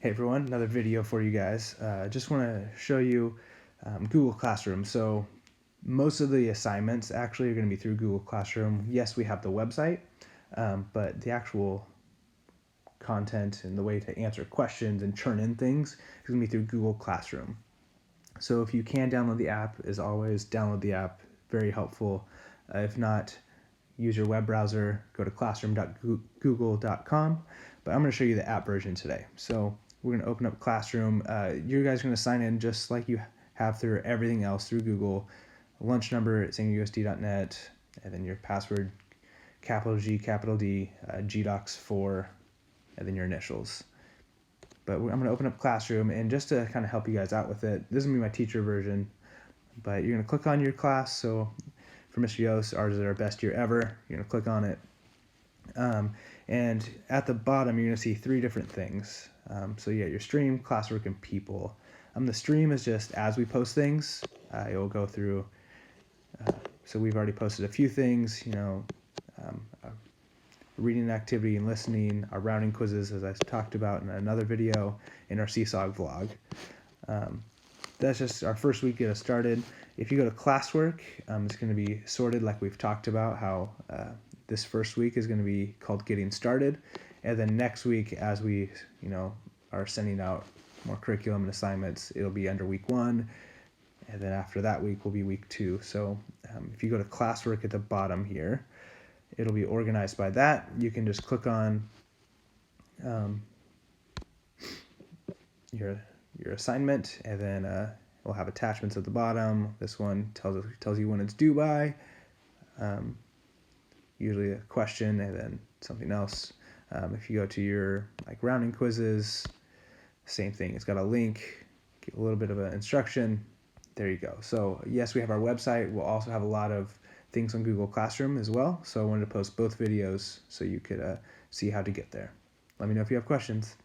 Hey everyone, another video for you guys. Just want to show you Google Classroom. So most of the assignments actually are going to be through Google Classroom. Yes, we have the website, but the actual content and the way to answer questions and churn in things is going to be through Google Classroom. So if you can download the app, as always, download the app. Very helpful. If not, use your web browser, go to classroom.google.com. But I'm going to show you the app version today. So we're going to open up Classroom. You guys are going to sign in just like you have through everything else through Google. Lunch number at sangerusd.net, and then your password, capital G, capital D, GDocs4, and then your initials. But I'm going to open up Classroom, and just to kind of help you guys out with it, this is going to be my teacher version. But you're going to click on your class. So for Mr. Yost, ours is our best year ever. You're going to click on it. And at the bottom, you're going to see three different things. So you got your stream, classwork, and people. The stream is just as we post things, it will go through. So we've already posted a few things, reading activity and listening, our rounding quizzes, as I talked about in another video, in our Seesaw vlog. That's just our first week get us started. If you go to classwork, it's going to be sorted like we've talked about, how this first week is going to be called Getting Started. And then next week, as we are sending out more curriculum and assignments, it'll be under week 1. And then after that week will be week 2. So if you go to classwork at the bottom here, it'll be organized by that. You can just click on your assignment, and then we'll have attachments at the bottom. This one tells you when it's due by, usually a question and then something else. If you go to your rounding quizzes, same thing. It's got a link, a little bit of an instruction. There you go. So yes, we have our website. We'll also have a lot of things on Google Classroom as well. So I wanted to post both videos so you could see how to get there. Let me know if you have questions.